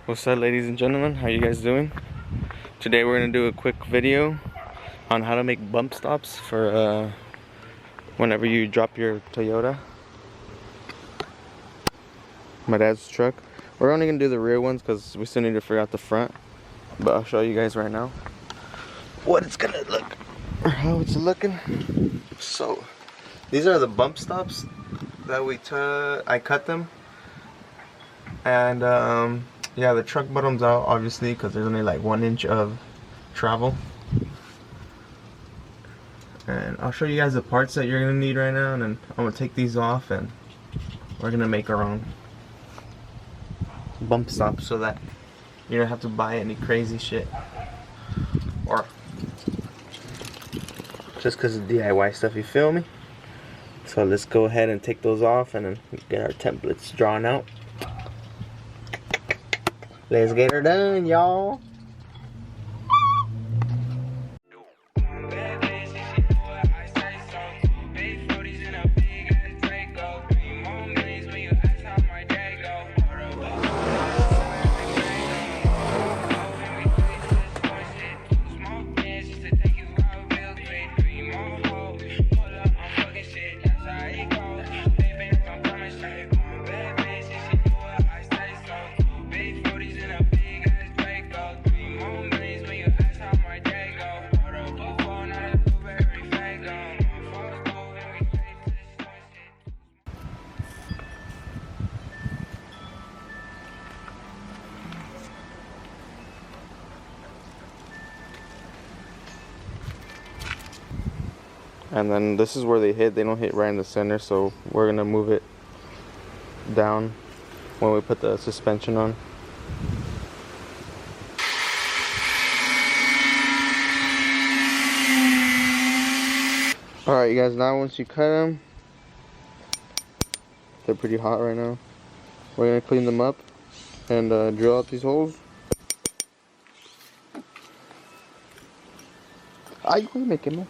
What's up, ladies and gentlemen? How you guys doing? Today we're gonna do a quick video on how to make bump stops for whenever you drop your Toyota. My dad's truck. We're only gonna do the rear ones because we still need to figure out the front. But I'll show you guys right now what it's gonna look or how it's looking. So these are the bump stops that I cut them, and yeah, the truck bottom's out obviously because there's only like 1 inch of travel. And I'll show you guys the parts that you're gonna need right now, and then I'm gonna take these off and we're gonna make our own bump stops so that you don't have to buy any crazy shit or just because of DIY stuff, you feel me? So let's go ahead and take those off and then get our templates drawn out. Let's get her done, y'all. And then this is where they hit. They don't hit right in the center, so we're gonna move it down when we put the suspension on. Alright, you guys, now once you cut them, they're pretty hot right now. We're gonna clean them up and drill out these holes. Ay, me quemé.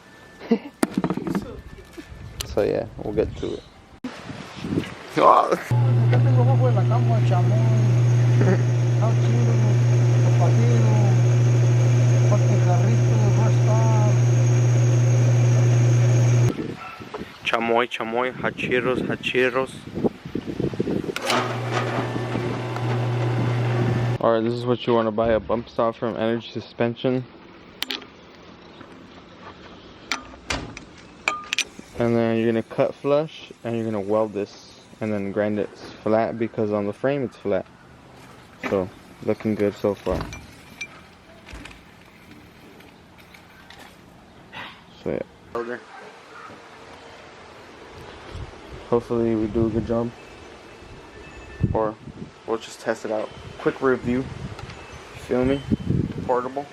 So yeah, we'll get to it. Chamoy, chamoy, hachiros, hachiros. Alright, this is what you want to buy, a bump stop from Energy Suspension. And then you're going to cut flush and you're going to weld this and then grind it flat because on the frame it's flat. So, looking good so far. So yeah. Hopefully we do a good job. Or we'll just test it out. Quick review. You feel me? Portable.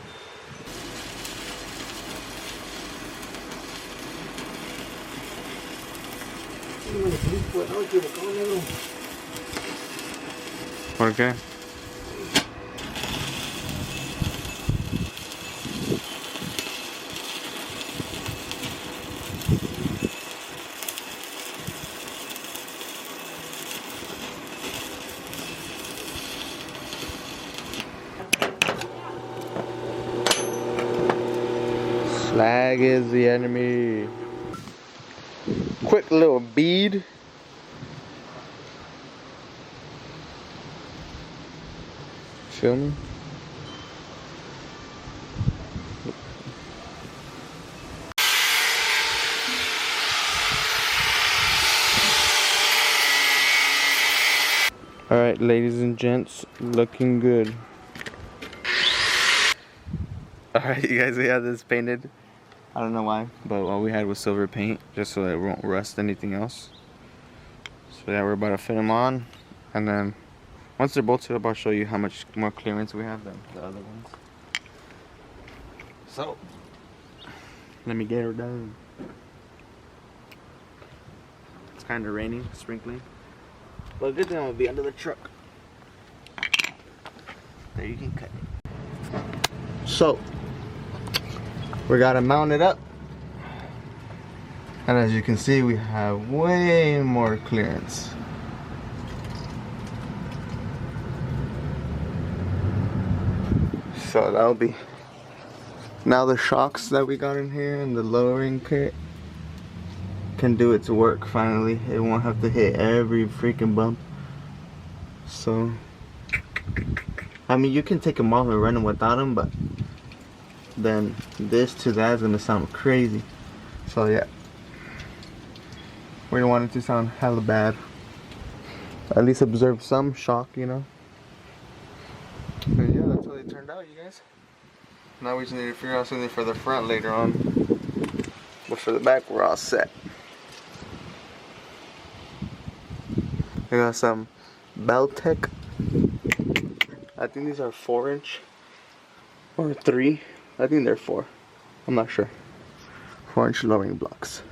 ¿Por qué? Slag is the enemy. Quick little bead. Feel me? Alright, ladies and gents, looking good. Alright, you guys, we have this painted. I don't know why, but all we had was silver paint, just so that it won't rust anything else. So yeah, we're about to fit them on, and then once they're bolted up, I'll show you how much more clearance we have than the other ones. So, let me get her done. It's kind of raining, sprinkling. But good thing I'm going to be under the truck. There, you can cut it. So, we got to mount it up. And as you can see, we have way more clearance. So that'll be, now the shocks that we got in here and the lowering kit can do its work finally. It won't have to hit every freaking bump. So, I mean, you can take them off and run them without them, but then this to that is gonna sound crazy. So yeah, we don't want it to sound hella bad. At least observe some shock, you know. But yeah, that's how they turned out, you guys. Now we just need to figure out something for the front later on. But for the back, we're all set. I got some Beltec. I think these are 4-inch or 3. I think they're 4. I'm not sure. 4-inch lowering blocks.